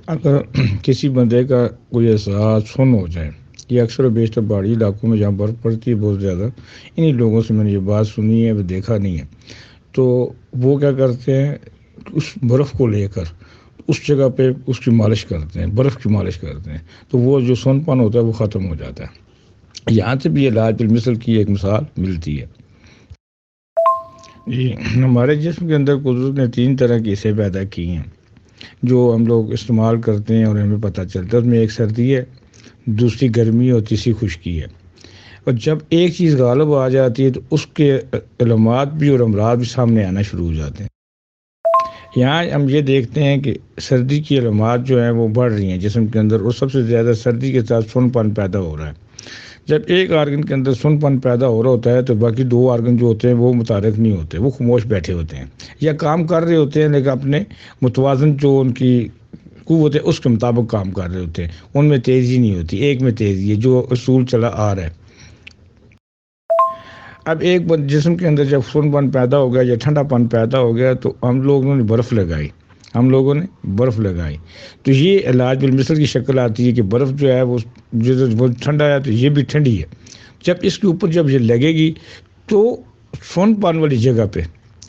اگر کسی بندے کا کوئی احساس سن ہو جائے، یہ اکثر و بیشتر پہاڑی علاقوں میں جہاں برف پڑتی ہے بہت زیادہ، انہی لوگوں سے میں نے یہ بات سنی ہے، وہ دیکھا نہیں ہے، تو وہ کیا کرتے ہیں، اس برف کو لے کر اس جگہ پہ اس کی مالش کرتے ہیں، برف کی مالش کرتے ہیں، تو وہ جو سون پن ہوتا ہے وہ ختم ہو جاتا ہے۔ یہاں سے بھی علاج بالمثل کی ایک مثال ملتی ہے۔ جی، ہمارے جسم کے اندر قدرت نے 3 طرح کی حصے پیدا کی ہیں جو ہم لوگ استعمال کرتے ہیں اور ہمیں پتہ چلتا ہے۔ اس میں ایک سردی ہے، دوسری گرمی اور تیسری خشکی ہے۔ اور جب ایک چیز غالب آ جاتی ہے تو اس کے علامات بھی اور امراض بھی سامنے آنا شروع ہو جاتے ہیں۔ یہاں ہم یہ دیکھتے ہیں کہ سردی کی علامات جو ہیں وہ بڑھ رہی ہیں جسم کے اندر، اور سب سے زیادہ سردی کے ساتھ سن پن پیدا ہو رہا ہے۔ جب ایک آرگن کے اندر سن پن پیدا ہو رہا ہوتا ہے تو باقی 2 آرگن جو ہوتے ہیں وہ متحرک نہیں ہوتے، وہ خاموش بیٹھے ہوتے ہیں یا کام کر رہے ہوتے ہیں، لیکن اپنے متوازن جو ان کی قوت ہے اس کے مطابق کام کر رہے ہوتے ہیں، ان میں تیزی نہیں ہوتی، ایک میں تیزی ہے جو اصول چلا آ رہا ہے۔ اب ایک جسم کے اندر جب سن پن پیدا ہو گیا یا ٹھنڈا پن پیدا ہو گیا تو ہم لوگوں نے برف لگائی، تو یہ علاج بالمثل کی شکل آتی ہے کہ برف جو ہے وہ ٹھنڈا ہے تو یہ بھی ٹھنڈی ہے۔ جب اس کے اوپر جب یہ لگے گی تو سون پن والی جگہ پہ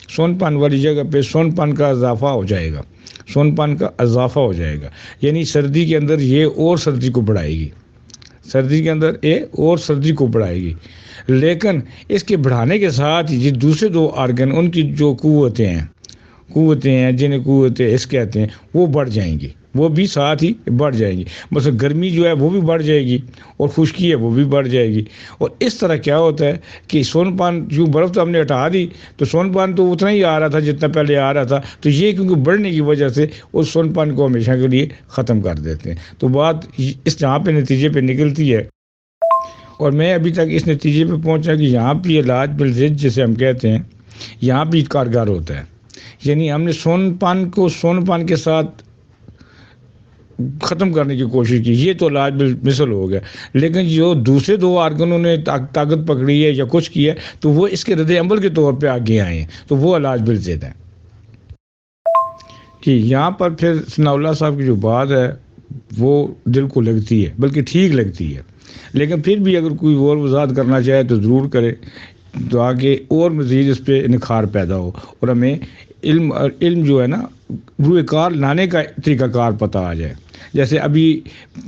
سون پن کا اضافہ ہو جائے گا، یعنی سردی کے اندر یہ اور سردی کو بڑھائے گی، لیکن اس کے بڑھانے کے ساتھ یہ دوسرے 2 آرگن ان کی جو قوتیں ہیں جنہیں قوتیں اس کہتے ہیں وہ بڑھ جائیں گی، وہ بھی ساتھ ہی بڑھ جائیں گی۔ مثلا گرمی جو ہے وہ بھی بڑھ جائے گی اور خشکی ہے وہ بھی بڑھ جائے گی۔ اور اس طرح کیا ہوتا ہے کہ سون پن جو برف تو ہم نے ہٹا دی تو سون پن تو اتنا ہی آ رہا تھا جتنا پہلے آ رہا تھا، تو یہ کیونکہ بڑھنے کی وجہ سے اس سون پن کو ہمیشہ کے لیے ختم کر دیتے ہیں۔ تو بات اس جہاں پہ نتیجے پہ نکلتی ہے، اور میں ابھی تک اس نتیجے پہ پہنچا کہ یہاں پہ علاج بالضد جسے ہم کہتے ہیں یہاں بھی کارگر ہوتا ہے، یعنی ہم نے سون پن کے ساتھ ختم کرنے کی کوشش کی، یہ تو علاج بالمثل ہو گیا، لیکن جو دوسرے 2 آرگنوں نے طاقت پکڑی ہے یا کچھ کیا ہے تو وہ اس کے رد عمل کے طور پہ آگے آئے ہیں، تو وہ علاج بالضد ہے۔ جی، یہاں پر پھر ثناء اللہ صاحب کی جو بات ہے وہ دل کو لگتی ہے، بلکہ ٹھیک لگتی ہے، لیکن پھر بھی اگر کوئی اور وضاحت کرنا چاہے تو ضرور کرے تاکہ اور مزید اس پہ نکھار پیدا ہو اور ہمیں علم جو ہے نا روح کار لانے کا طریقہ کار پتہ آ جائے۔ جیسے ابھی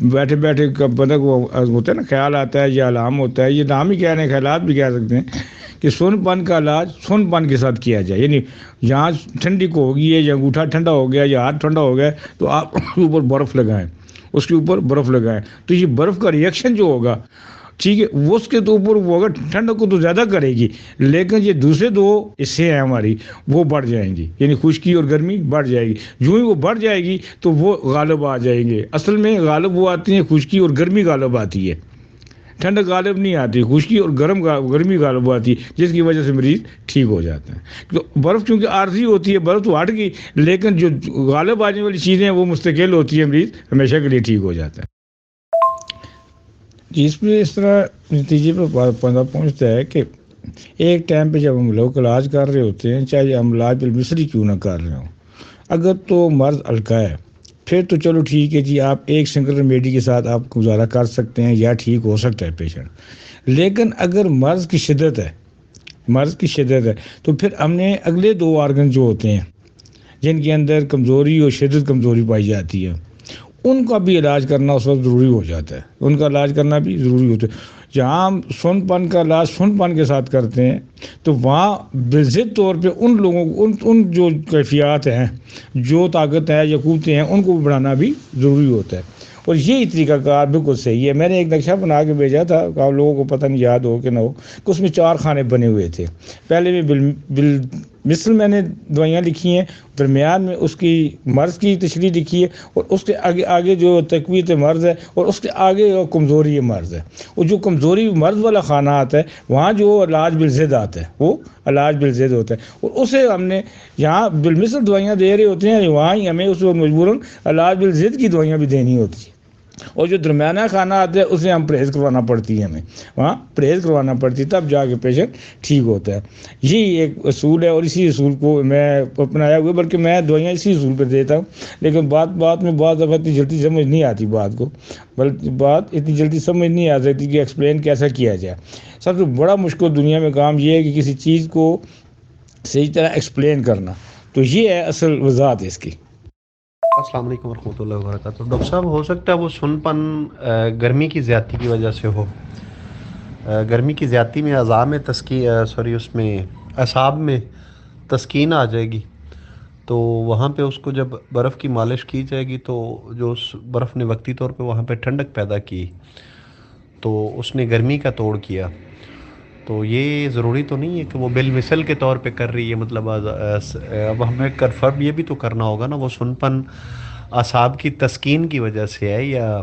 بیٹھے بندہ کو ہوتا ہے نا خیال آتا ہے یا علام ہوتا ہے، یہ نام ہی کہہ رہے ہیں، خیالات بھی کہہ سکتے ہیں کہ سون پن کا علاج سون پن کے ساتھ کیا جائے، یعنی یہاں ٹھنڈی کو ہوگی ہے یا انگوٹھا ٹھنڈا ہو گیا یا ہاتھ ٹھنڈا ہو گیا تو آپ اوپر برف لگائیں، تو یہ برف کا ریئیکشن جو ہوگا ٹھیک ہے وہ اس کے تو اوپر وہ ہوگا، ٹھنڈک کو تو زیادہ کرے گی، لیکن یہ دوسرے 2 حصے ہیں ہماری وہ بڑھ جائیں گی، یعنی خشکی اور گرمی بڑھ جائے گی۔ جو ہی وہ بڑھ جائے گی تو وہ غالب آ جائیں گے۔ اصل میں غالب وہ آتی ہیں خشکی اور گرمی غالب آتی ہے، ٹھنڈک غالب نہیں آتی، خشکی اور گرمی غالب آتی ہے، جس کی وجہ سے مریض ٹھیک ہو جاتا ہے۔ تو برف چونکہ عارضی ہوتی ہے، برف تو ہٹ گئی، لیکن جو غالب آنے والی چیزیں ہیں وہ مستقل ہوتی ہے، مریض ہمیشہ کے لیے ٹھیک ہو جاتا ہے۔ اس میں اس طرح نتیجے پہ پہنچتا ہے کہ ایک ٹائم پہ جب ہم لوگ علاج کر رہے ہوتے ہیں، چاہے ہم علاج بالمثل کیوں نہ کر رہے ہوں، اگر تو مرض ہلکا ہے پھر تو چلو ٹھیک ہے جی، آپ ایک سنگل ریمیڈی کے ساتھ آپ گزارا کر سکتے ہیں یا ٹھیک ہو سکتا ہے پیشنٹ، لیکن اگر مرض کی شدت ہے تو پھر ہم نے اگلے 2 آرگن جو ہوتے ہیں جن کے اندر کمزوری اور شدت کمزوری پائی جاتی ہے ان کا بھی علاج کرنا اس وقت ضروری ہو جاتا ہے، ان کا علاج کرنا بھی ضروری ہوتا ہے۔ جہاں ہم سون پن کا علاج سون پن کے ساتھ کرتے ہیں تو وہاں بالضد طور پہ ان لوگوں کو ان جو کیفیات ہیں، جو طاقت ہے یا قوتیں ہیں، ان کو بڑھانا بھی ضروری ہوتا ہے، اور یہی طریقہ کار بالکل صحیح ہے۔ میں نے ایک نقشہ بنا کے بھیجا تھا، آپ لوگوں کو پتہ نہیں یاد ہو کہ نہ ہو، کہ اس میں 4 خانے بنے ہوئے تھے۔ پہلے میں مثل میں نے دوائیاں لکھی ہیں، درمیان میں اس کی مرض کی تشریح لکھی ہے، اور اس کے آگے جو تقویت مرض ہے، اور اس کے آگے کمزوری مرض ہے، اور جو کمزوری مرض والا خانہ آتا ہے وہاں جو علاج بالضد آتا ہے وہ علاج بالضد ہوتا ہے، اور اسے ہم نے یہاں بالمثل دوائیاں دے رہے ہوتے ہیں، وہاں ہی ہمیں اس وقت مجبوراً علاج بالضد کی دوائیاں بھی دینی ہوتی ہیں۔ اور جو درمیانہ کھانا آتا ہے اسے ہم پرہیز کروانا پڑتی ہے، ہمیں وہاں پرہیز کروانا پڑتی ہے، تب جا کے پیشنٹ ٹھیک ہوتا ہے۔ یہی ایک اصول ہے اور اسی اصول کو میں اپنایا ہوا، بلکہ میں دوائیاں اسی اصول پہ دیتا ہوں، لیکن بات میں بعض دفعہ اتنی جلدی سمجھ نہیں آتی بات کو، بلکہ بات اتنی جلدی سمجھ نہیں آ سکتی کہ ایکسپلین کیسا کیا جائے۔ سب سے بڑا مشکل دنیا میں کام یہ ہے کہ کسی چیز کو صحیح طرح ایکسپلین کرنا، تو یہ ہے اصل وضاحت اس کی۔ السلام علیکم ورحمۃ اللہ وبرکاتہ۔ ڈاکٹر صاحب، ہو سکتا ہے وہ سن پن گرمی کی زیادتی کی وجہ سے ہو؟ گرمی کی زیادتی میں اعضاء میں اس میں اعصاب میں تسکین آ جائے گی، تو وہاں پہ اس کو جب برف کی مالش کی جائے گی تو جو اس برف نے وقتی طور پہ وہاں پہ ٹھنڈک پیدا کی تو اس نے گرمی کا توڑ کیا، تو یہ ضروری تو نہیں ہے کہ وہ بالمثل کے طور پہ کر رہی ہے، مطلب اب ہمیں کنفرم یہ بھی تو کرنا ہوگا نا، وہ سنپن اعصاب کی تسکین کی وجہ سے ہے یا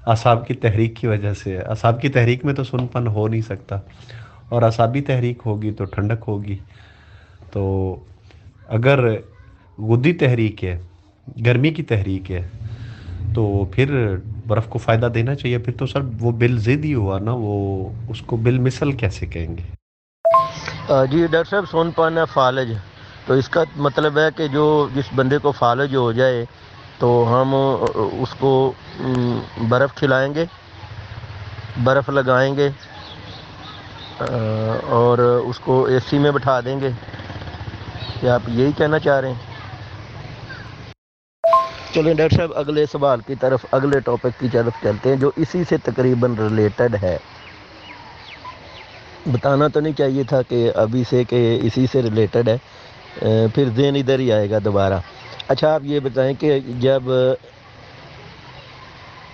اعصاب کی تحریک کی وجہ سے ہے؟ اعصاب کی تحریک میں تو سنپن ہو نہیں سکتا، اور اعصابی تحریک ہوگی تو ٹھنڈک ہوگی۔ تو اگر غدی تحریک ہے، گرمی کی تحریک ہے، تو پھر برف کو فائدہ دینا چاہیے، پھر تو سر وہ بالضد ہی ہوا نا، وہ اس کو بالمثل کیسے کہیں گے؟ جی ڈاکٹر صاحب، سون پن ہے فالج، تو اس کا مطلب ہے کہ جو جس بندے کو فالج ہو جائے تو ہم اس کو برف کھلائیں گے، برف لگائیں گے اور اس کو اے سی میں بٹھا دیں گے، کیا آپ یہی کہنا چاہ رہے ہیں؟ چلیں ڈاکٹر صاحب، اگلے سوال کی طرف، اگلے ٹاپک کی طرف چلتے ہیں جو اسی سے تقریباً ریلیٹڈ ہے۔ بتانا تو نہیں چاہیے تھا کہ ابھی سے کہ اسی سے ریلیٹڈ ہے، پھر ذہن ادھر ہی آئے گا دوبارہ۔ اچھا آپ یہ بتائیں کہ جب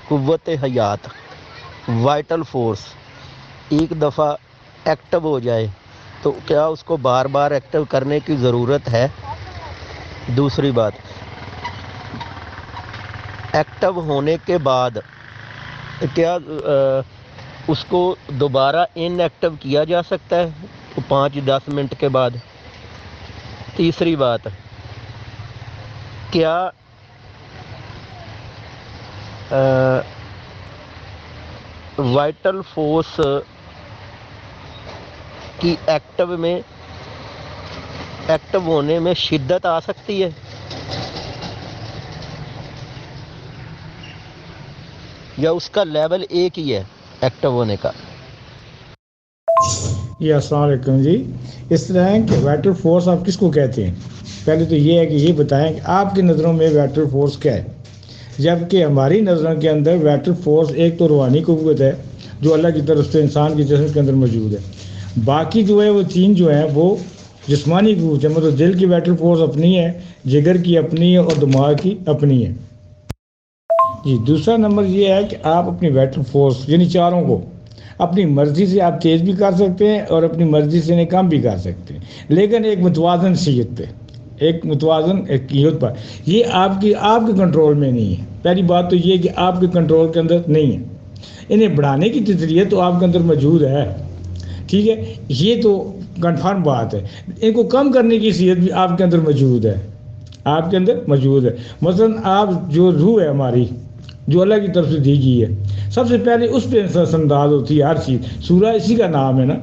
قوت حیات، وائٹل فورس ایک دفعہ ایکٹیو ہو جائے تو کیا اس کو بار بار ایکٹیو کرنے کی ضرورت ہے؟ دوسری بات، ایکٹیو ہونے کے بعد کیا اس کو دوبارہ ان ایکٹیو کیا جا سکتا ہے 5-10 منٹ کے بعد؟ تیسری بات، کیا وائٹل فورس کی ایکٹیو ہونے میں شدت آ سکتی ہے؟ یا اس کا لیول ایک ہی ہے ایکٹیو ہونے کا؟ جی السلام علیکم جی۔ اس طرح ہے کہ وائٹل فورس آپ کس کو کہتے ہیں؟ پہلے تو یہ ہے کہ یہ بتائیں کہ آپ کی نظروں میں وائٹل فورس کیا ہے، جبکہ ہماری نظروں کے اندر وائٹل فورس ایک تو روحانی قوت ہے جو اللہ کی طرف سے انسان کے جسم کے اندر موجود ہے، باقی جو ہے وہ تین جو ہیں وہ جسمانی قوت ہے، مطلب دل کی وائٹل فورس اپنی ہے، جگر کی اپنی ہے اور دماغ کی اپنی ہے۔ جی دوسرا نمبر یہ ہے کہ آپ اپنی وائٹل فورس یعنی چاروں کو اپنی مرضی سے آپ تیز بھی کر سکتے ہیں اور اپنی مرضی سے انہیں کم بھی کر سکتے ہیں، لیکن ایک متوازن صیغت پہ، ایک متوازن قیمت پر۔ یہ آپ کے کنٹرول میں نہیں ہے۔ پہلی بات تو یہ کہ آپ کے کنٹرول کے اندر نہیں ہے، انہیں بڑھانے کی تجریت تو آپ کے اندر موجود ہے، ٹھیک ہے، یہ تو کنفرم بات ہے، ان کو کم کرنے کی صیغت بھی آپ کے اندر موجود ہے، آپ کے اندر موجود ہے۔ مثلا آپ جو روح ہے ہماری جو اللہ کی طرف سے دی گئی ہے، سب سے پہلے اس پہ انداز ہوتی ہے ہر چیز۔ سورہ اسی کا نام ہے نا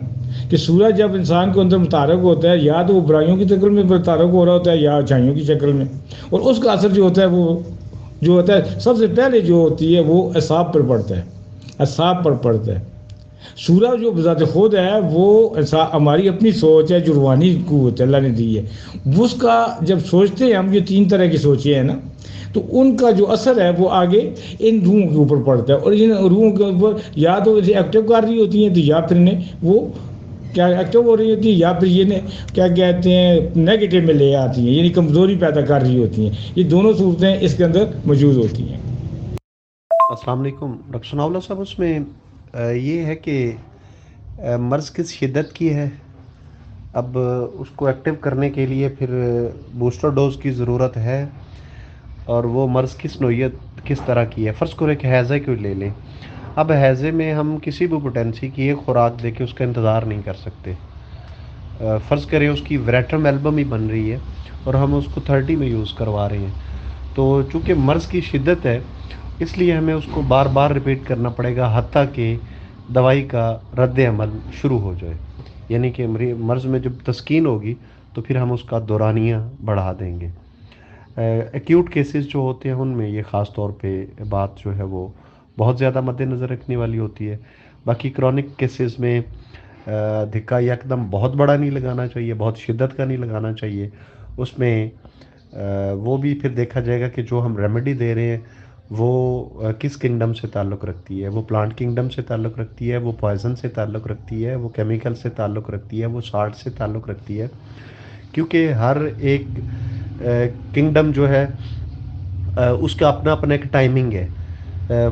کہ سورج جب انسان کو اندر متحرک ہوتا ہے یا تو وہ برائیوں کی شکل میں متحرک ہو رہا ہوتا ہے یا اچھائیوں کی شکل میں، اور اس کا اثر جو ہوتا ہے وہ جو ہوتا ہے سب سے پہلے جو ہوتی ہے وہ اعصاب پر پڑتا ہے، اعصاب پر پڑتا ہے۔ سورج جو بذات خود ہے وہ ہماری اپنی سوچ ہے جو روحانی قوت اللہ نے دی ہے، اس کا جب سوچتے ہیں ہم، یہ تین طرح کی سوچیں ہیں نا، تو ان کا جو اثر ہے وہ آگے ان روحوں کے اوپر پڑتا ہے، اور ان روحوں کے اوپر یا تو اسے ایکٹیو کر رہی ہوتی ہیں تو یا پھر انہیں وہ کیا ایکٹیو ہو رہی ہوتی ہے یا پھر یہ کیا کہتے ہیں نیگیٹو میں لے آتی ہیں، یعنی کمزوری پیدا کر رہی ہوتی ہیں۔ یہ دونوں صورتیں اس کے اندر موجود ہوتی ہیں۔ السلام علیکم ڈاکٹر ثناءاللہ صاحب، اس میں یہ ہے کہ مرض کس شدت کی ہے، اب اس کو ایکٹیو کرنے کے لیے پھر بوسٹر ڈوز کی ضرورت ہے، اور وہ مرض کس نوعیت کس طرح کی ہے؟ فرض کریں کہ ہیضہ کو لے لیں، اب ہیضے میں ہم کسی بھی پوٹینسی کی ایک خوراک دے کے اس کا انتظار نہیں کر سکتے۔ فرض کریں اس کی وریٹرم ایلبم ہی بن رہی ہے اور ہم اس کو 30 میں یوز کروا رہے ہیں، تو چونکہ مرض کی شدت ہے اس لیے ہمیں اس کو بار بار ریپیٹ کرنا پڑے گا حتیٰ کہ دوائی کا رد عمل شروع ہو جائے. یعنی کہ مرض میں جب تسکین ہوگی تو پھر ہم اس کا دورانیہ بڑھا دیں گے. ایکیوٹ کیسز جو ہوتے ہیں ان میں یہ خاص طور پہ بات جو ہے وہ بہت زیادہ مد نظر رکھنے والی ہوتی ہے. باقی کرونک کیسز میں دھکا یکدم بہت بڑا نہیں لگانا چاہیے، بہت شدت کا نہیں لگانا چاہیے. اس میں وہ بھی پھر دیکھا جائے گا کہ جو ہم ریمیڈی دے رہے ہیں وہ کس کنگڈم سے تعلق رکھتی ہے. وہ پلانٹ کنگڈم سے تعلق رکھتی ہے، وہ پوائزن سے تعلق رکھتی ہے، وہ کیمیکل سے تعلق رکھتی ہے، وہ سالٹ سے تعلق رکھتی ہے. کیونکہ ہر ایک کنگڈم جو ہے اس کا اپنا اپنا ایک ٹائمنگ ہے.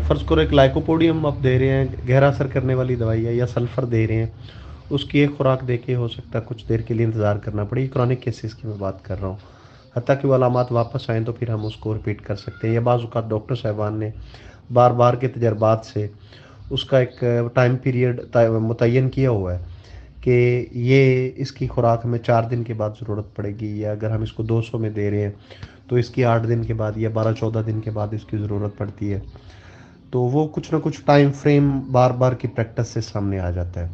فرض کرو ایک لائکوپوڈیم آپ دے رہے ہیں، گہرا اثر کرنے والی دوائی ہے، یا سلفر دے رہے ہیں، اس کی ایک خوراک دے کے ہو سکتا ہے کچھ دیر کے لیے انتظار کرنا پڑے. یہ کرونک کیسز کی میں بات کر رہا ہوں. حتیٰ کہ وہ علامات واپس آئیں تو پھر ہم اس کو رپیٹ کر سکتے ہیں. یا بعض اوقات ڈاکٹر صاحبان نے بار بار کے تجربات سے اس کا ایک ٹائم پیریڈ متعین کیا ہوا ہے کہ یہ اس کی خوراک ہمیں 4 دن کے بعد ضرورت پڑے گی، یا اگر ہم اس کو 200 میں دے رہے ہیں تو اس کی 8 دن کے بعد یا 12-14 دن کے بعد اس کی ضرورت پڑتی ہے. تو وہ کچھ نہ کچھ ٹائم فریم بار بار کی پریکٹس سے سامنے آ جاتا ہے.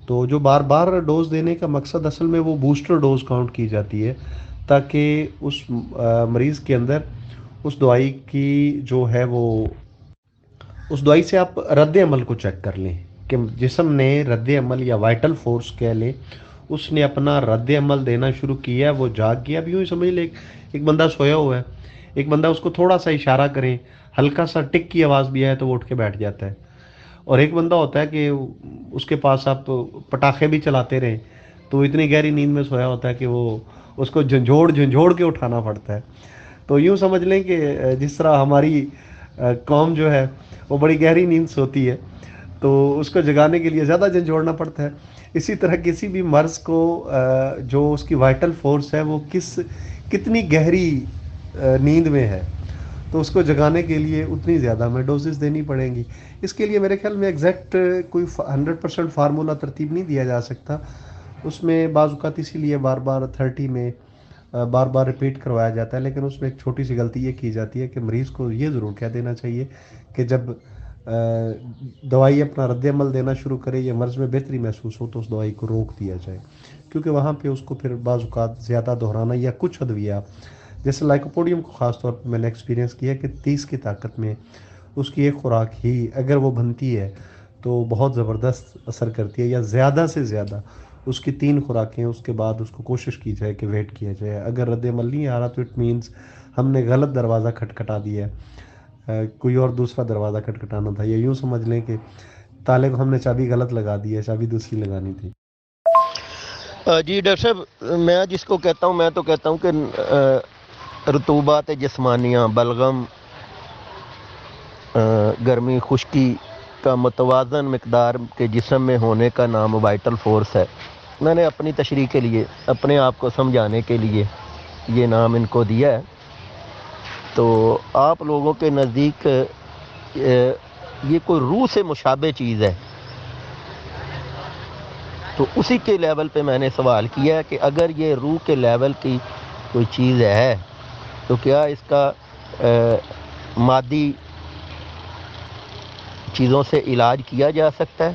تو جو بار بار ڈوز دینے کا مقصد اصل میں وہ بوسٹر ڈوز کاؤنٹ کی جاتی ہے، تاکہ اس مریض کے اندر اس دوائی کی جو ہے وہ اس دوائی سے آپ رد عمل کو چیک کر لیں کہ جسم نے رد عمل یا وائٹل فورس کہہ لیں، اس نے اپنا رد عمل دینا شروع کیا. وہ جاگ گیا. اب یوں ہی سمجھ لیں ایک بندہ سویا ہوا ہے، ایک بندہ اس کو تھوڑا سا اشارہ کریں، ہلکا سا ٹک کی آواز بھی آئے تو وہ اٹھ کے بیٹھ جاتا ہے. اور ایک بندہ ہوتا ہے کہ اس کے پاس آپ پٹاخے بھی چلاتے رہیں تو وہ اتنی گہری نیند میں سویا ہوتا ہے کہ وہ اس کو جھنجھوڑ کے اٹھانا پڑتا ہے. تو یوں سمجھ لیں کہ جس طرح ہماری قوم جو ہے وہ بڑی گہری نیند سوتی ہے تو اس کو جگانے کے لیے زیادہ جھنجھوڑنا پڑتا ہے. اسی طرح کسی بھی مرض کو جو اس کی وائٹل فورس ہے وہ کتنی گہری نیند میں ہے تو اس کو جگانے کے لیے اتنی زیادہ ہمیں ڈوزز دینی پڑیں گی. اس کے لیے میرے خیال میں ایگزیکٹ کوئی 100% فارمولہ ترتیب نہیں دیا جا سکتا. اس میں بعض اوقات اسی لیے بار بار 30 میں بار بار ریپیٹ کروایا جاتا ہے. لیکن اس میں ایک چھوٹی سی غلطی یہ کی جاتی ہے کہ مریض کو یہ ضرور کہہ دینا چاہیے کہ جب دوائی اپنا رد عمل دینا شروع کرے یا مرض میں بہتری محسوس ہو تو اس دوائی کو روک دیا جائے، کیونکہ وہاں پہ اس کو پھر بعض اوقات زیادہ دہرانا یا کچھ ادویہ جیسے لائکوپوڈیم کو خاص طور پہ میں نے ایکسپیرینس کیا کہ 30 کی طاقت میں اس کی ایک خوراک ہی اگر وہ بنتی ہے تو بہت زبردست اثر کرتی ہے. یا زیادہ سے زیادہ اس کی 3 خوراکیں اس کے بعد اس کو کوشش کی جائے کہ ویٹ کیا جائے. اگر رد عمل نہیں آ رہا تو اٹ مینس ہم نے غلط دروازہ کھٹکھٹا دیا ہے، کوئی اور دوسرا دروازہ کھٹکھٹانا تھا. یا یوں سمجھ لیں کہ تالے کو ہم نے چابی غلط لگا دی ہے، چابی دوسری لگانی تھی. جی ڈاکٹر صاحب، میں جس کو کہتا ہوں، میں تو کہتا ہوں کہ رطوبات جسمانیہ، بلغم، گرمی خشکی کا متوازن مقدار کے جسم میں ہونے کا نام وائٹل فورس ہے. میں نے اپنی تشریح کے لیے، اپنے آپ کو سمجھانے کے لیے یہ نام ان کو دیا ہے. تو آپ لوگوں کے نزدیک یہ کوئی روح سے مشابہ چیز ہے، تو اسی کے لیول پہ میں نے سوال کیا کہ اگر یہ روح کے لیول کی کوئی چیز ہے تو کیا اس کا مادی چیزوں سے علاج کیا جا سکتا ہے؟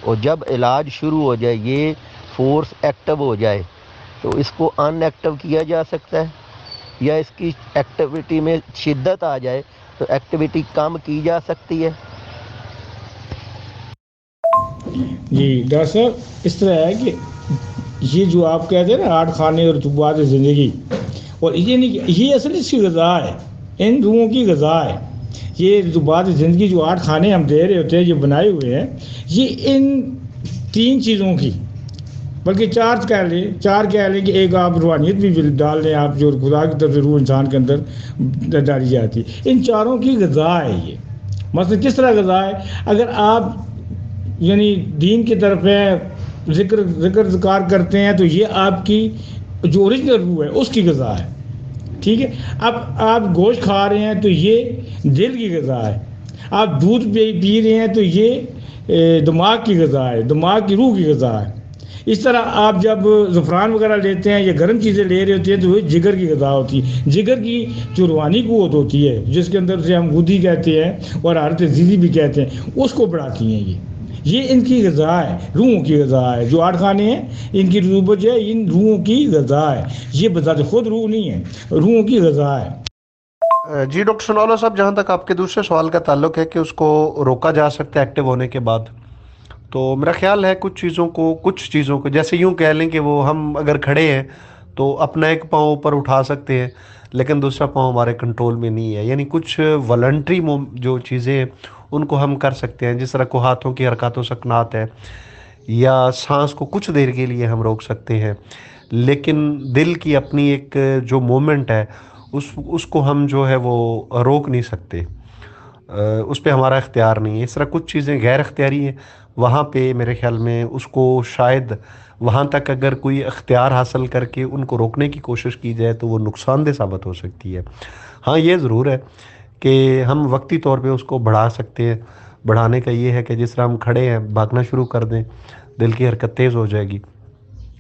اور جب علاج شروع ہو جائے، یہ فورس ایکٹیو ہو جائے تو اس کو ان ایکٹیو کیا جا سکتا ہے، یا اس کی ایکٹیویٹی میں شدت آ جائے تو ایکٹیویٹی کم کی جا سکتی ہے؟ جی ڈاکٹر صاحب، اس طرح ہے کہ یہ جو آپ کہتے ہیں نا 8 خانے اور رطوبات زندگی، اور یہ نہیں کہ یہ اصل اس کی غذا ہے، ان روحوں کی غذا ہے. یہ رطوبات زندگی جو 8 کھانے ہم دے رہے ہوتے ہیں، یہ بنائے ہوئے ہیں، یہ ان 3 چیزوں کی، بلکہ 4 کہہ لیں کہ ایک آپ روحانیت بھی ڈال لیں آپ، جو خدا کی طرف سے روح انسان کے اندر ڈالی جاتی ہے. ان 4 کی غذا ہے یہ. مثلا کس طرح غذا ہے؟ اگر آپ یعنی دین کی طرف ہے، ذکر کرتے ہیں تو یہ آپ کی جو اوریجنل روح ہے اس کی غذا ہے. ٹھیک ہے. اب آپ گوشت کھا رہے ہیں تو یہ دل کی غذا ہے. آپ دودھ پی رہے ہیں تو یہ دماغ کی غذا ہے، دماغ کی روح کی غذا ہے. اس طرح آپ جب زعفران وغیرہ لیتے ہیں یا گرم چیزیں لے رہے ہوتے ہیں تو وہ جگر کی غذا ہوتی ہے. جگر کی جو روحانی قوت ہوتی ہے جس کے اندر سے ہم غدی کہتے ہیں اور حالت عزیزی بھی کہتے ہیں اس کو بڑھاتی ہیں. یہ ان کی غذا ہے, روحوں کی غذا ہے. جو 8 کھانے ہیں ان کی روح جو ہے ان روحوں کی غذا ہے. یہ بذات خود روح نہیں ہے, روحوں کی غذا ہے. جی ڈاکٹر سنولا صاحب, جہاں تک آپ کے دوسرے سوال کا تعلق ہے کہ اس کو روکا جا سکتا ہے ایکٹیو ہونے کے بعد, تو میرا خیال ہے کچھ چیزوں کو جیسے یوں کہہ لیں کہ وہ ہم اگر کھڑے ہیں تو اپنا ایک پاؤں اوپر اٹھا سکتے ہیں لیکن دوسرا پاؤں ہمارے کنٹرول میں نہیں ہے. یعنی کچھ والنٹری جو چیزیں ہیں ان کو ہم کر سکتے ہیں, جس طرح کو ہاتھوں کی حرکات و سکنات ہے, یا سانس کو کچھ دیر کے لیے ہم روک سکتے ہیں. لیکن دل کی اپنی ایک جو مومنٹ ہے اس کو ہم جو ہے وہ روک نہیں سکتے, اس پہ ہمارا اختیار نہیں ہے. اس طرح کچھ چیزیں غیر اختیاری ہیں, وہاں پہ میرے خیال میں اس کو شاید وہاں تک اگر کوئی اختیار حاصل کر کے ان کو روکنے کی کوشش کی جائے تو وہ نقصان دہ ثابت ہو سکتی ہے. ہاں یہ ضرور ہے کہ ہم وقتی طور پہ اس کو بڑھا سکتے ہیں. بڑھانے کا یہ ہے کہ جس طرح ہم کھڑے ہیں بھاگنا شروع کر دیں, دل کی حرکت تیز ہو جائے گی,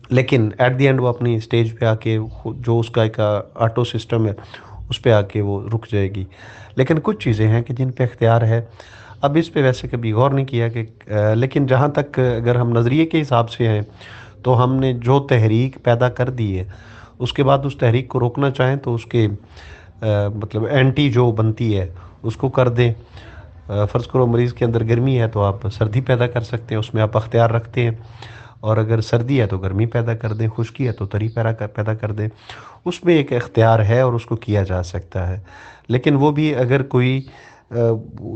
لیکن ایٹ دی اینڈ وہ اپنی اسٹیج پہ آ کے جو اس کا ایک آٹو سسٹم ہے اس پہ آ کے وہ رک جائے گی. لیکن کچھ چیزیں ہیں کہ جن پہ اختیار ہے. اب اس پہ ویسے کبھی غور نہیں کیا کہ لیکن جہاں تک اگر ہم نظریے کے حساب سے ہیں تو ہم نے جو تحریک پیدا کر دی ہے اس کے بعد اس تحریک کو روکنا چاہیں تو اس کے مطلب اینٹی جو بنتی ہے اس کو کر دیں. فرض کرو مریض کے اندر گرمی ہے تو آپ سردی پیدا کر سکتے ہیں, اس میں آپ اختیار رکھتے ہیں. اور اگر سردی ہے تو گرمی پیدا کر دیں, خشکی ہے تو تری پیدا کر دیں. اس میں ایک اختیار ہے اور اس کو کیا جا سکتا ہے. لیکن وہ بھی اگر کوئی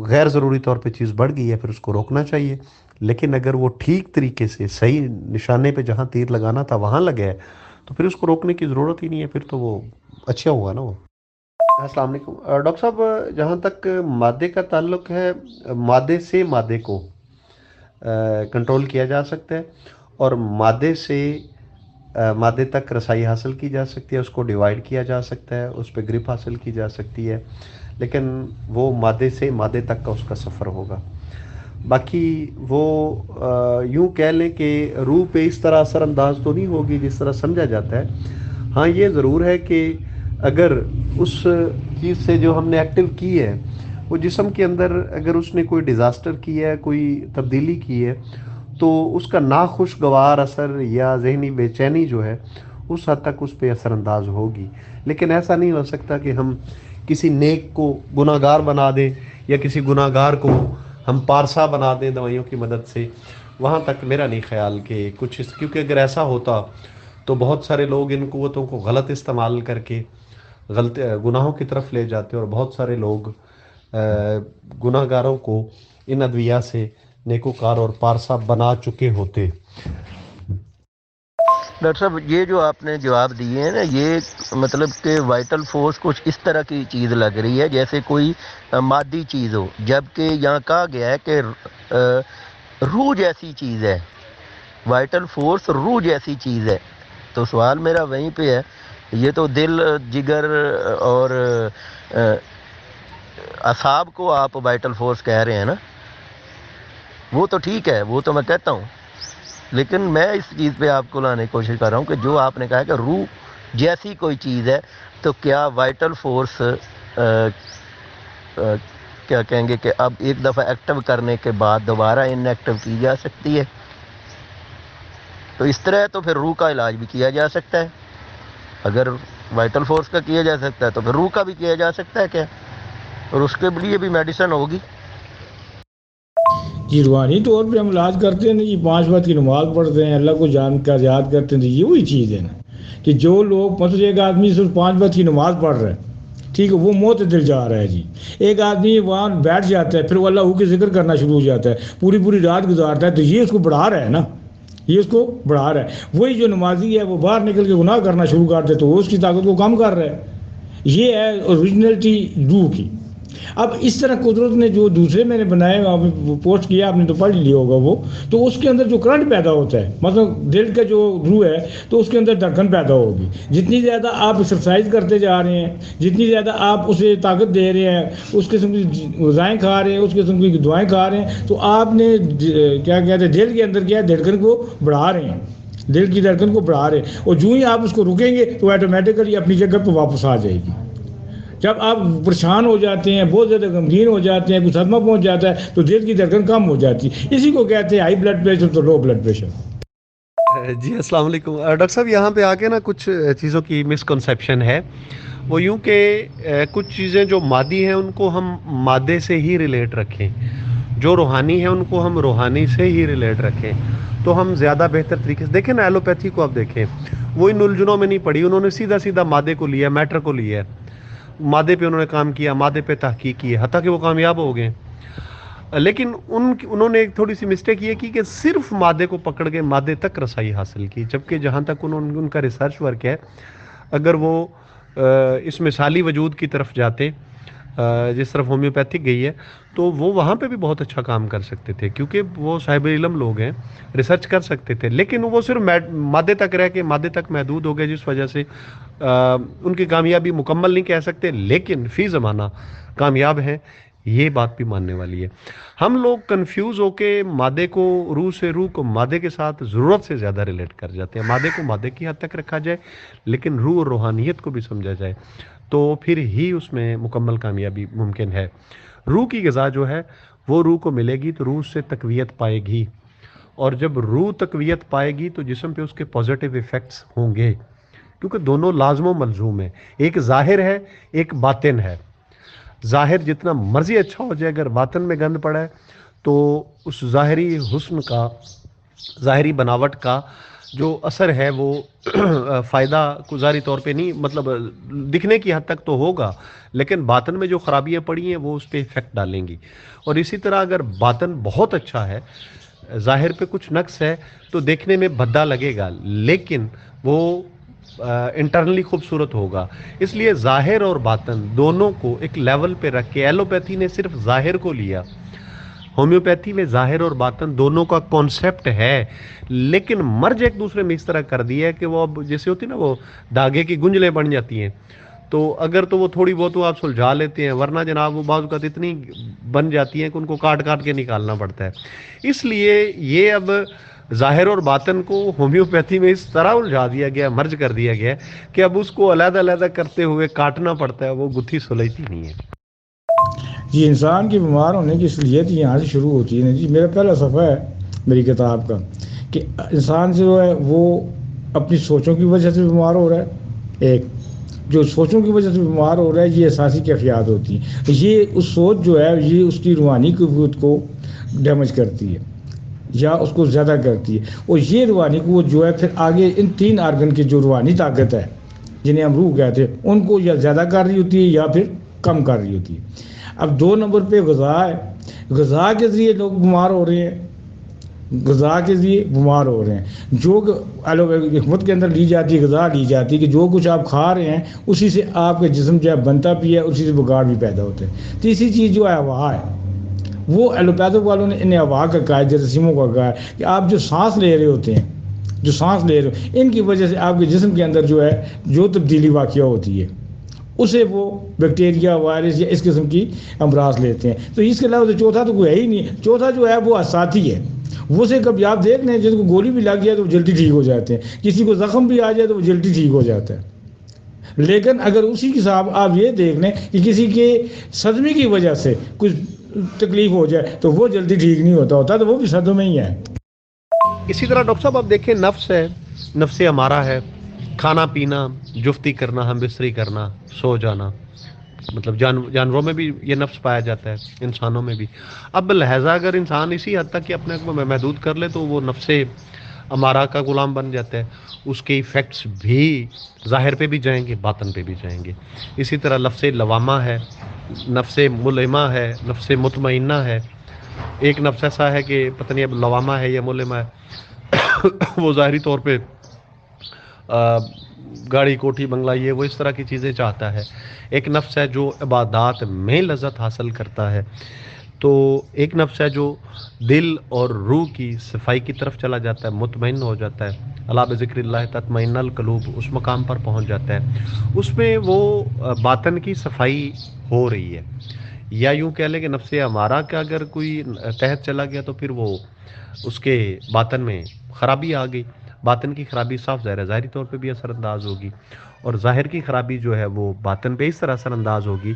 غیر ضروری طور پہ چیز بڑھ گئی ہے پھر اس کو روکنا چاہیے. لیکن اگر وہ ٹھیک طریقے سے صحیح نشانے پہ جہاں تیر لگانا تھا وہاں لگا ہے تو پھر اس کو روکنے کی ضرورت ہی نہیں ہے, پھر تو وہ اچھا ہوا نا وہ. السلام علیکم ڈاکٹر صاحب, جہاں تک مادے کا تعلق ہے, مادے سے مادے کو کنٹرول کیا جا سکتا ہے اور مادے سے مادے تک رسائی حاصل کی جا سکتی ہے, اس کو ڈیوائیڈ کیا جا سکتا ہے, اس پہ گرپ حاصل کی جا سکتی ہے, لیکن وہ مادے سے مادے تک کا اس کا سفر ہوگا. باقی وہ یوں کہہ لیں کہ روح پہ اس طرح اثر انداز تو نہیں ہوگی جس طرح سمجھا جاتا ہے. ہاں یہ ضرور ہے کہ اگر اس چیز سے جو ہم نے ایکٹیو کی ہے وہ جسم کے اندر اگر اس نے کوئی ڈیزاسٹر کی ہے, کوئی تبدیلی کی ہے, تو اس کا ناخوشگوار اثر یا ذہنی بے چینی جو ہے اس حد تک اس پہ اثر انداز ہوگی. لیکن ایسا نہیں ہو سکتا کہ ہم کسی نیک کو گناہ گار بنا دیں یا کسی گناہ گار کو ہم پارسا بنا دیں دوائیوں کی مدد سے. وہاں تک میرا نہیں خیال کہ کچھ کیونکہ اگر ایسا ہوتا تو بہت سارے لوگ ان قوتوں کو غلط استعمال کر کے غلط گناہوں کی طرف لے جاتے, اور بہت سارے لوگ گناہ گاروں کو ان ادویہ سے نیکوکار اور پارسا بنا چکے ہوتے. ڈاکٹر صاحب یہ جو آپ نے جواب دیے ہیں نا, یہ مطلب کہ وائٹل فورس کچھ اس طرح کی چیز لگ رہی ہے جیسے کوئی مادی چیز ہو, جبکہ یہاں کہا گیا ہے کہ روح جیسی چیز ہے. وائٹل فورس روح جیسی چیز ہے. تو سوال میرا وہیں پہ ہے, یہ تو دل جگر اور اعصاب کو آپ وائٹل فورس کہہ رہے ہیں نا, وہ تو ٹھیک ہے, وہ تو میں کہتا ہوں, لیکن میں اس چیز پہ آپ کو لانے کی کوشش کر رہا ہوں کہ جو آپ نے کہا کہ روح جیسی کوئی چیز ہے, تو کیا وائٹل فورس کیا کہیں گے کہ اب ایک دفعہ ایکٹیو کرنے کے بعد دوبارہ ان ایکٹیو کی جا سکتی ہے؟ تو اس طرح تو پھر روح کا علاج بھی کیا جا سکتا ہے. اگر وائٹل فورس کا کیا جا سکتا ہے تو پھر روح کا بھی کیا جا سکتا ہے کیا, اور اس کے لیے بھی میڈیسن ہوگی. جی روحانی طور پہ ہم علاج کرتے ہیں نا, یہ 5 وقت کی نماز پڑھتے ہیں, اللہ کو جان کر یاد کرتے ہیں, تو یہ وہی چیز ہے نا کہ جو لوگ مطلب ایک آدمی صرف 5 وقت کی نماز پڑھ رہا ہے, ٹھیک ہے, وہ معتدل جا رہا ہے جی. ایک آدمی وہاں بیٹھ جاتا ہے, پھر وہ اللہ کے ذکر کرنا شروع ہو جاتا ہے, پوری رات گزارتا ہے, تو یہ اس کو بڑھا رہا ہے نا, یہ اس کو بڑھا رہا ہے. وہی جو نمازی ہے وہ باہر نکل کے گناہ کرنا شروع کر دے تو وہ اس کی طاقت کو کم کر رہا ہے. یہ ہے اوریجنلٹی روح کی. اب اس طرح قدرت نے جو دوسرے میں نے بنائے پوسٹ کیا, آپ نے تو پڑھ لیا ہوگا وہ, تو اس کے اندر جو کرنٹ پیدا ہوتا ہے, مطلب دل کا جو روح ہے تو اس کے اندر دھڑکن پیدا ہوگی. جتنی زیادہ آپ ایکسرسائز کرتے جا رہے ہیں, جتنی زیادہ آپ اسے طاقت دے رہے ہیں, اس قسم کی غذائیں کھا رہے ہیں, اس قسم کی دعائیں کھا رہے ہیں, تو آپ نے کیا کہتے ہیں دل کے اندر کیا دھڑکن کو بڑھا رہے ہیں. دل کی دھڑکن کو بڑھا رہے ہیں، اور جو ہی آپ اس کو رکیں گے تو آٹومیٹیکلی اپنی جگہ پہ واپس آ جائے گی. جب آپ پریشان ہو جاتے ہیں، بہت زیادہ غمگین ہو جاتے ہیں، کچھ صدمہ پہنچ جاتا ہے، تو دل کی دھڑکن کم ہو جاتی ہے. اسی کو کہتے ہیں ہائی بلڈ پریشر تو لو بلڈ پریشر. جی السلام علیکم ڈاکٹر صاحب. یہاں پہ آگے نا کچھ چیزوں کی مسکنسیپشن ہے. وہ یوں کہ کچھ چیزیں جو مادی ہیں ان کو ہم مادے سے ہی ریلیٹ رکھیں، جو روحانی ہیں ان کو ہم روحانی سے ہی ریلیٹ رکھیں، تو ہم زیادہ بہتر طریقے سے دیکھیں نا. ایلوپیتھی کو آپ دیکھیں، وہ ان الجھنوں میں نہیں پڑی، انہوں نے سیدھا سیدھا مادے کو لیا، میٹر کو لیا، مادے پہ انہوں نے کام کیا، مادے پہ تحقیق کی، حتیٰ کہ وہ کامیاب ہو گئے. لیکن انہوں نے ایک تھوڑی سی مسٹیک یہ کی کہ صرف مادے کو پکڑ کے مادے تک رسائی حاصل کی، جبکہ جہاں تک ان کا ریسرچ ورک ہے، اگر وہ اس مثالی وجود کی طرف جاتے جس طرف ہومیوپیتھک گئی ہے، تو وہ وہاں پہ بھی بہت اچھا کام کر سکتے تھے، کیونکہ وہ صاحب علم لوگ ہیں، ریسرچ کر سکتے تھے. لیکن وہ صرف مادے تک رہ کے مادے تک محدود ہو گئے، جس وجہ سے ان کی کامیابی مکمل نہیں کہہ سکتے، لیکن فی زمانہ کامیاب ہیں. یہ بات بھی ماننے والی ہے. ہم لوگ کنفیوز ہو کے مادے کو، روح کو مادے کے ساتھ ضرورت سے زیادہ ریلیٹ کر جاتے ہیں. مادے کو مادے کی حد تک رکھا جائے، لیکن روح اور روحانیت کو بھی سمجھا جائے، تو پھر ہی اس میں مکمل کامیابی ممکن ہے. روح کی غذا جو ہے وہ روح کو ملے گی تو روح سے تقویت پائے گی، اور جب روح تقویت پائے گی تو جسم پہ اس کے پازیٹیو ایفیکٹس ہوں گے، کیونکہ دونوں لازم و ملزوم ہیں. ایک ظاہر ہے، ایک باطن ہے. ظاہر جتنا مرضی اچھا ہو جائے، اگر باطن میں گند پڑا ہے تو اس ظاہری حسن کا، ظاہری بناوٹ کا جو اثر ہے وہ فائدہ کو ظاہری طور پہ نہیں، مطلب دکھنے کی حد تک تو ہوگا، لیکن باطن میں جو خرابیاں پڑی ہیں وہ اس پہ افیکٹ ڈالیں گی. اور اسی طرح اگر باطن بہت اچھا ہے، ظاہر پہ کچھ نقص ہے تو دیکھنے میں بھدا لگے گا، لیکن وہ انٹرنلی خوبصورت ہوگا. اس لیے ظاہر اور باطن دونوں کو ایک لیول پہ رکھ کے، ایلوپیتھی نے صرف ظاہر کو لیا، ہومیوپیتھی میں ظاہر اور باطن دونوں کا کانسیپٹ ہے، لیکن مرج ایک دوسرے میں اس طرح کر دیا ہے کہ وہ اب جیسے ہوتی نا وہ دھاگے کی گنجلیں بن جاتی ہیں، تو اگر تو وہ تھوڑی بہت آپ سلجھا لیتے ہیں، ورنہ جناب وہ بعض اوقات اتنی بن جاتی ہیں کہ ان کو کاٹ کاٹ کے نکالنا پڑتا ہے. اس لیے یہ اب ظاہر اور باطن کو ہومیوپیتھی میں اس طرح الجھا دیا گیا، مرج کر دیا گیا کہ اب اس کو علیحدہ علیحدہ کرتے ہوئے کاٹنا پڑتا ہے، وہ گتھی سلجھتی نہیں ہے. جی انسان کی بیمار ہونے کی اصلیت یہاں سے شروع ہوتی ہے. جی میرا پہلا صفحہ ہے میری کتاب کا کہ انسان جو ہے وہ اپنی سوچوں کی وجہ سے بیمار ہو رہا ہے. ایک جو سوچوں کی وجہ سے بیمار ہو رہا ہے، یہ اساسی کیفیات ہوتی ہیں. یہ اس سوچ جو ہے یہ اس کی روحانی قوت کو ڈیمیج کرتی ہے یا اس کو زیادہ کرتی ہے، اور یہ روحانی قوت جو ہے پھر آگے ان تین آرگن کی جو روحانی طاقت ہے جنہیں ہم روح کہتے ہیں، ان کو یا زیادہ کر رہی ہوتی ہے یا پھر کم کر رہی ہوتی ہے. اب 2 نمبر پہ غذا ہے. غذا کے ذریعے لوگ بیمار ہو رہے ہیں، غذا کے ذریعے بیمار ہو رہے ہیں. جو حکمت کے اندر لی جاتی ہے، غذا لی جاتی ہے کہ جو کچھ آپ کھا رہے ہیں اسی سے آپ کے جسم جو ہے بنتا بھی ہے، اسی سے بگاڑ بھی پیدا ہوتے ہیں. تیسری چیز جو ہے ہوا ہے، وہ ایلوپیتھک والوں نے انہیں ہوا کا کہا ہے، جراثیموں کا کہا ہے کہ آپ جو سانس لے رہے ہوتے ہیں، جو سانس لے رہے ہو، ان کی وجہ سے آپ کے جسم کے اندر جو ہے جو تبدیلی واقع ہوتی ہے اسے وہ بیکٹیریا، وائرس یا اس قسم کی امراض لیتے ہیں. تو اس کے علاوہ تو چوتھا تو کوئی ہے ہی نہیں. چوتھا جو ہے وہ اساتی ہے. وہ سے کبھی آپ دیکھ لیں جن کو گولی بھی لگ گیا تو وہ جلدی ٹھیک ہو جاتے ہیں، کسی کو زخم بھی آ جائے تو وہ جلدی ٹھیک ہو جاتا ہے. لیکن اگر اسی کے ساتھ آپ یہ دیکھ لیں کہ کسی کے صدمے کی وجہ سے کچھ تکلیف ہو جائے تو وہ جلدی ٹھیک نہیں ہوتا تو وہ بھی صدمے ہی ہے. اسی طرح ڈاکٹر صاحب آپ دیکھیں، نفس ہے، نفس ہمارا ہے، کھانا پینا، جفتی کرنا، ہم بستری کرنا، سو جانا، مطلب جانوروں میں بھی یہ نفس پایا جاتا ہے، انسانوں میں بھی. اب لہذا اگر انسان اسی حد تک کہ اپنے کو محدود کر لے تو وہ نفس ہمارا کا غلام بن جاتا ہے. اس کے ایفیکٹس بھی ظاہر پہ بھی جائیں گے، باطن پہ بھی جائیں گے. اسی طرح لفظ لوامہ ہے، نفس ملمہ ہے، نفس مطمئنہ ہے. ایک نفس ایسا ہے کہ پتہ نہیں اب لوامہ ہے یا ملمہ ہے، وہ ظاہری طور پہ گاڑی، کوٹھی، بنگلہ، یہ وہ اس طرح کی چیزیں چاہتا ہے. ایک نفس ہے جو عبادات میں لذت حاصل کرتا ہے. تو ایک نفس ہے جو دل اور روح کی صفائی کی طرف چلا جاتا ہے، مطمئن ہو جاتا ہے. الا بذکر اللہ تطمئن القلوب، اس مقام پر پہنچ جاتا ہے. اس میں وہ باطن کی صفائی ہو رہی ہے. یا یوں کہہ لیں کہ نفس ہمارا کا اگر کوئی تحت چلا گیا تو پھر وہ اس کے باطن میں خرابی آ گئی. باطن کی خرابی صاف ظاہر ہے ظاہری طور پہ بھی اثر انداز ہوگی، اور ظاہر کی خرابی جو ہے وہ باطن پہ اس طرح اثر انداز ہوگی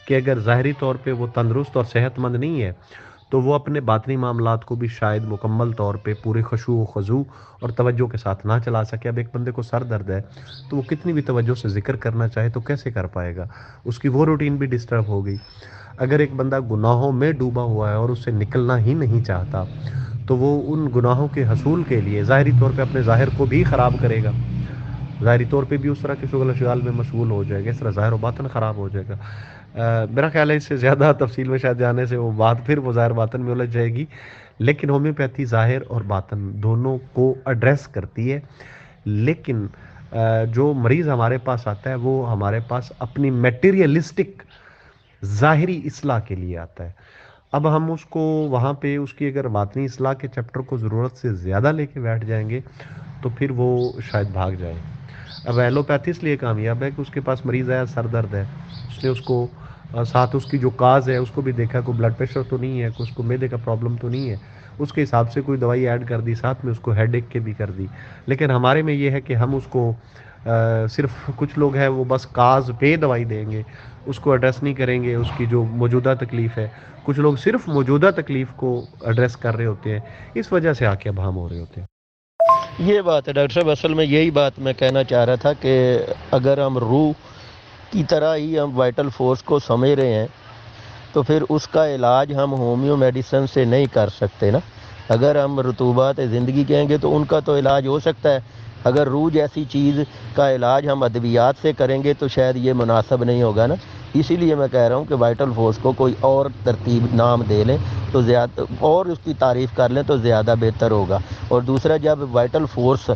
کہ اگر ظاہری طور پہ وہ تندرست اور صحت مند نہیں ہے تو وہ اپنے باطنی معاملات کو بھی شاید مکمل طور پہ پورے خشوع و خضوع اور توجہ کے ساتھ نہ چلا سکے۔ اب ایک بندے کو سر درد ہے تو وہ کتنی بھی توجہ سے ذکر کرنا چاہے تو کیسے کر پائے گا، اس کی وہ روٹین بھی ڈسٹرب ہو گئی۔ اگر ایک بندہ گناہوں میں ڈوبا ہوا ہے اور اس سے نکلنا ہی نہیں چاہتا تو وہ ان گناہوں کے حصول کے لیے ظاہری طور پہ اپنے ظاہر کو بھی خراب کرے گا، ظاہری طور پہ بھی اس طرح کے شغل اشغال میں مشغول ہو جائے گا، اس طرح ظاہر و باطن خراب ہو جائے گا۔ میرا خیال ہے اس سے زیادہ تفصیل میں شاید جانے سے وہ بات پھر وہ ظاہر باطن میں الجھ جائے گی، لیکن ہومیوپیتھی ظاہر اور باطن دونوں کو ایڈریس کرتی ہے، لیکن جو مریض ہمارے پاس آتا ہے وہ ہمارے پاس اپنی میٹیریلسٹک ظاہری اصلاح کے لیے آتا ہے۔ اب ہم اس کو وہاں پہ اس کی اگر باطنی اصلاح کے چیپٹر کو ضرورت سے زیادہ لے کے بیٹھ جائیں گے تو پھر وہ شاید بھاگ جائے۔ اب ایلوپیتھی اس لیے کامیاب ہے کہ اس کے پاس مریض آیا سر درد ہے، اس نے اس کو ساتھ اس کی جو کاز ہے اس کو بھی دیکھا، کوئی بلڈ پریشر تو نہیں ہے، کوئی اس کو معدے کا پرابلم تو نہیں ہے، اس کے حساب سے کوئی دوائی ایڈ کر دی، ساتھ میں اس کو ہیڈ ایک کے بھی کر دی۔ لیکن ہمارے میں یہ ہے کہ ہم اس کو صرف کچھ لوگ ہیں وہ بس کاز پہ دوائی دیں گے، اس کو ایڈریس نہیں کریں گے اس کی جو موجودہ تکلیف ہے، کچھ لوگ صرف موجودہ تکلیف کو ایڈریس کر رہے ہوتے ہیں، اس وجہ سے آ کے اب ہم ہو رہے ہوتے ہیں۔ یہ بات ہے ڈاکٹر صاحب، اصل میں یہی بات میں کہنا چاہ رہا تھا کہ اگر ہم روح کی طرح ہی ہم وائٹل فورس کو سمجھ رہے ہیں تو پھر اس کا علاج ہم ہومیو میڈیسن سے نہیں کر سکتے نا۔ اگر ہم رطوبات زندگی کہیں گے تو ان کا تو علاج ہو سکتا ہے، اگر روح جیسی چیز کا علاج ہم ادویات سے کریں گے تو شاید یہ مناسب نہیں ہوگا نا۔ اسی لیے میں کہہ رہا ہوں کہ وائٹل فورس کو کوئی اور ترتیب نام دے لیں تو زیادہ، اور اس کی تعریف کر لیں تو زیادہ بہتر ہوگا۔ اور دوسرا، جب وائٹل فورس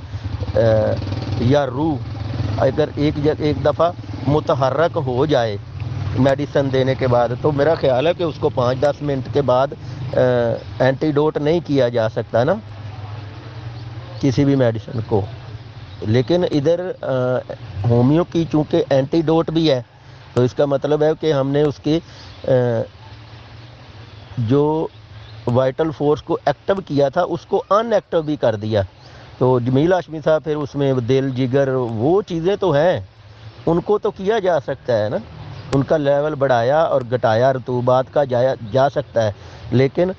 یا روح اگر ایک دفعہ متحرک ہو جائے میڈیسن دینے کے بعد تو میرا خیال ہے کہ اس کو 5-10 منٹ کے بعد اینٹی ڈوٹ نہیں کیا جا سکتا نا کسی بھی میڈیسن کو۔ لیکن ادھر ہومیو کی چونکہ اینٹی ڈوٹ بھی ہے تو اس کا مطلب ہے کہ ہم نے اس کے جو وائٹل فورس کو ایکٹیو کیا تھا اس کو ان ایکٹیو بھی کر دیا۔ تو جمیل ہاشمی صاحب پھر اس میں دل جگر وہ چیزیں تو ہیں، ان کو تو کیا جا سکتا ہے نا، ان کا لیول بڑھایا اور گھٹایا رطوبات کا جا سکتا ہے، لیکن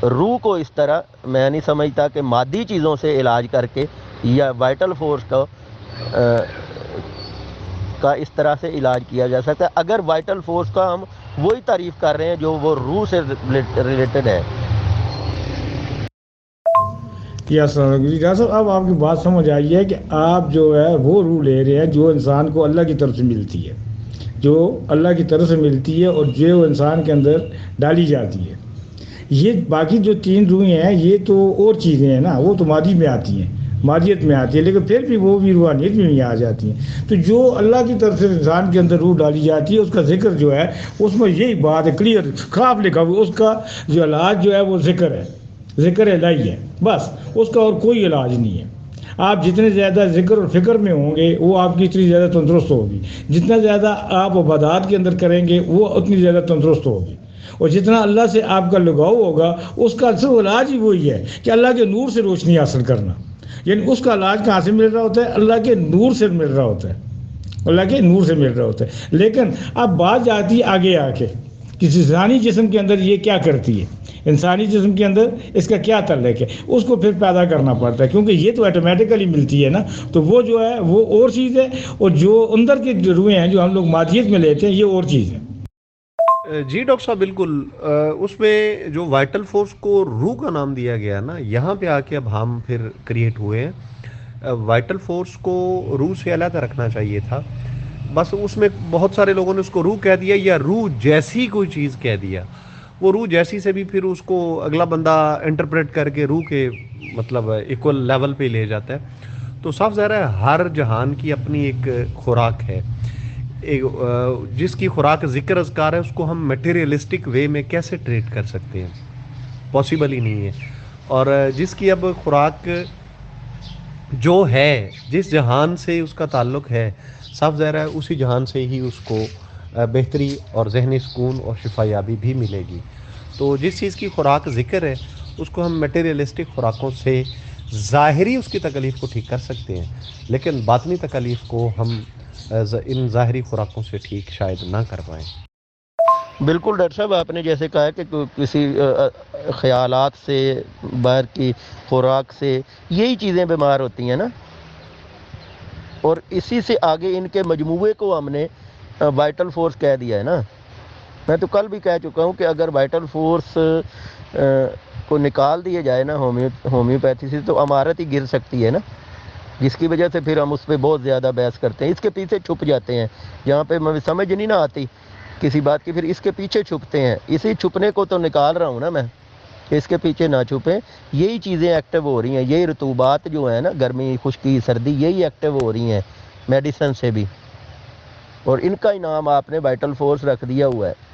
روح کو اس طرح میں نہیں سمجھتا کہ مادی چیزوں سے علاج کر کے یا وائٹل فورس کا اس طرح سے علاج کیا جا سکتا ہے۔ اگر وائٹل فورس کا ہم وہی تعریف کر رہے ہیں جو وہ روح سے ریلیٹڈ ہے۔ السلام علیکم جی ڈاکٹر صاحب، اب آپ کی بات سمجھ آئی ہے کہ آپ جو ہے وہ روح لے رہے ہیں جو انسان کو اللہ کی طرف سے ملتی ہے، جو اللہ کی طرف سے ملتی ہے اور جو انسان کے اندر ڈالی جاتی ہے۔ یہ باقی جو 3 روحیں ہیں یہ تو اور چیزیں ہیں نا، وہ تو مادی میں آتی ہیں، مادیت میں آتی ہے، لیکن پھر بھی وہ بھی روحانیت میں بھی آ جاتی ہیں۔ تو جو اللہ کی طرف سے انسان کے اندر روح ڈالی جاتی ہے اس کا ذکر جو ہے اس میں یہی بات ہے، کلیئر صاف لکھا ہوا، اس کا جو علاج جو ہے وہ ذکر ہے، ذکر الہی ہے، بس اس کا اور کوئی علاج نہیں ہے۔ آپ جتنے زیادہ ذکر اور فکر میں ہوں گے وہ آپ کی اتنی زیادہ تندرست ہوگی، جتنا زیادہ آپ عبادات کے اندر کریں گے وہ اتنی زیادہ تندرست ہوگی، اور جتنا اللہ سے آپ کا لگاؤ ہوگا اس کا اصل علاج ہی وہی ہے کہ اللہ کے نور سے روشنی حاصل کرنا۔ یعنی اس کا علاج کہاں سے مل رہا ہوتا ہے؟ اللہ کے نور سے مل رہا ہوتا ہے، اللہ کے نور سے مل رہا ہوتا ہے۔ لیکن اب بات جاتی ہے آگے آ کے کسی انسانی جسم کے اندر یہ کیا کرتی ہے، انسانی جسم کے اندر اس کا کیا تعلق ہے، اس کو پھر پیدا کرنا پڑتا ہے، کیونکہ یہ تو آٹومیٹیکلی ملتی ہے نا، تو وہ جو ہے وہ اور چیز ہے، اور جو اندر کی روحیں ہیں جو ہم لوگ مادیت میں لیتے ہیں یہ اور چیز ہے۔ جی ڈاکٹر صاحب بالکل، اس میں جو وائٹل فورس کو روح کا نام دیا گیا نا، یہاں پہ آ کے اب ہم پھر کریٹ ہوئے ہیں۔ وائٹل فورس کو روح سے علیحدہ رکھنا چاہیے تھا، بس اس میں بہت سارے لوگوں نے اس کو روح کہہ دیا یا روح جیسی کوئی چیز کہہ دیا۔ وہ روح جیسی سے بھی پھر اس کو اگلا بندہ انٹرپریٹ کر کے روح کے مطلب ایکول لیول پہ لے جاتا ہے۔ تو صاف ظاہر ہے ہر جہان کی اپنی ایک خوراک ہے، جس کی خوراک ذکر اذکار ہے اس کو ہم میٹیریلسٹک وے میں کیسے ٹریٹ کر سکتے ہیں؟ پاسبل ہی نہیں ہے۔ اور جس کی اب خوراک جو ہے، جس جہان سے اس کا تعلق ہے، صاف ظاہر ہے اسی جہان سے ہی اس کو بہتری اور ذہنی سکون اور شفا یابی بھی ملے گی۔ تو جس چیز کی خوراک ذکر ہے اس کو ہم میٹیریلسٹک خوراکوں سے ظاہری اس کی تکلیف کو ٹھیک کر سکتے ہیں، لیکن باطنی تکلیف کو ہم ان ظاہری خوراکوں سے ٹھیک شاید نہ کر پائیں۔ بالکل ڈاکٹر صاحب، آپ نے جیسے کہا کہ کسی خیالات سے، باہر کی خوراک سے، یہی چیزیں بیمار ہوتی ہیں نا، اور اسی سے آگے ان کے مجموعے کو ہم نے وائٹل فورس کہہ دیا ہے نا۔ میں تو کل بھی کہہ چکا ہوں کہ اگر وائٹل فورس کو نکال دیا جائے نا ہومیوپیتھی سے، تو امارت ہی گر سکتی ہے نا، جس کی وجہ سے پھر ہم اس پہ بہت زیادہ بحث کرتے ہیں، اس کے پیچھے چھپ جاتے ہیں، جہاں پہ ہمیں سمجھ نہیں نہ آتی کسی بات کی، پھر اس کے پیچھے چھپتے ہیں۔ اسی چھپنے کو تو نکال رہا ہوں نا میں، کہ اس کے پیچھے نہ چھپیں، یہی چیزیں ایکٹیو ہو رہی ہیں، یہی رطوبات جو ہیں نا، گرمی، خشکی، سردی، یہی ایکٹیو ہو رہی ہیں میڈیسن سے بھی، اور ان کا انعام آپ نے وائٹل فورس رکھ دیا ہوا ہے۔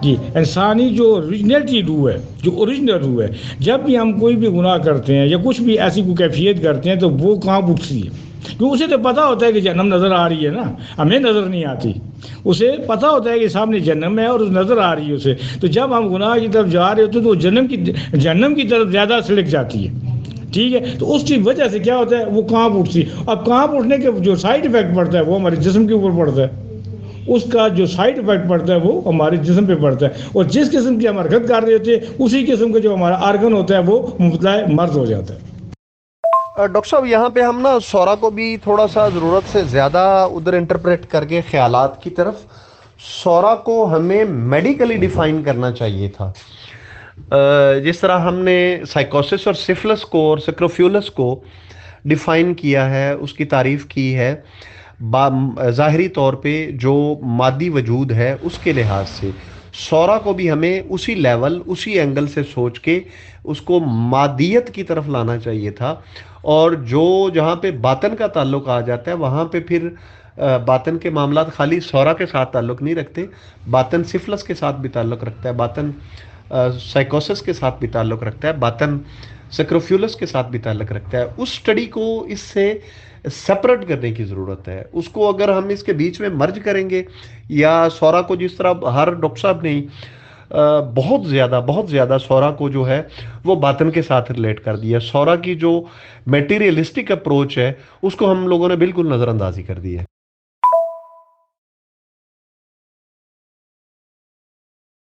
جی، انسانی جو اوریجنلٹی روح ہے، جو اوریجنل روح ہے، جب بھی ہم کوئی بھی گناہ کرتے ہیں یا کچھ بھی ایسی کوئی کیفیت کرتے ہیں تو وہ کہاں اٹھتی ہے؟ کیونکہ اسے تو پتہ ہوتا ہے کہ جہنم نظر آ رہی ہے نا، ہمیں نظر نہیں آتی، اسے پتہ ہوتا ہے کہ سامنے جہنم ہے اور نظر آ رہی ہے اسے، تو جب ہم گناہ کی طرف جا رہے ہوتے ہیں تو وہ جہنم کی طرف زیادہ سلک جاتی ہے، ٹھیک ہے؟ تو اس کی وجہ سے کیا ہوتا ہے، وہ کہاں اٹھتی ہے، اب کہاں اٹھنے کے جو سائڈ افیکٹ پڑتا ہے وہ ہمارے جسم کے اوپر پڑتا ہے، اس کا جو سائڈ افیکٹ پڑتا ہے وہ ہمارے جسم پہ پڑتا ہے، اور جس قسم کی ہم حرکت کر رہے ہوتے ہیں اسی قسم کا جو ہمارا آرگن ہوتا ہے وہ مبتلا مرض ہو جاتا ہے۔ ڈاکٹر صاحب، یہاں پہ ہم نا سورا کو بھی تھوڑا سا ضرورت سے زیادہ ادھر انٹرپریٹ کر کے خیالات کی طرف، سورا کو ہمیں میڈیکلی ڈیفائن کرنا چاہیے تھا، جس طرح ہم نے سائیکوسس اور سفلس کو اور سکروفیولس کو ڈیفائن کیا ہے، اس کی تعریف کی ہے ظاہری طور پہ جو مادی وجود ہے اس کے لحاظ سے، سورا کو بھی ہمیں اسی لیول، اسی اینگل سے سوچ کے اس کو مادیت کی طرف لانا چاہیے تھا، اور جو جہاں پہ باطن کا تعلق آ جاتا ہے وہاں پہ پھر باطن کے معاملات خالی سورا کے ساتھ تعلق نہیں رکھتے، باطن سفلس کے ساتھ بھی تعلق رکھتا ہے، باطن سائیکوسس کے ساتھ بھی تعلق رکھتا ہے، باطن سکروفیولس کے ساتھ بھی تعلق رکھتا ہے۔ اس اسٹڈی کو اس سے سپریٹ کرنے کی ضرورت ہے، اس کو اگر ہم اس کے بیچ میں مرج کریں گے، یا سورا کو جس طرح ہر ڈاکٹر صاحب نے بہت زیادہ سورا کو جو ہے وہ باطن کے ساتھ ریلیٹ کر دیا، سورا کی جو میٹیریلسٹک اپروچ ہے اس کو ہم لوگوں نے بالکل نظر اندازی کر دی ہے۔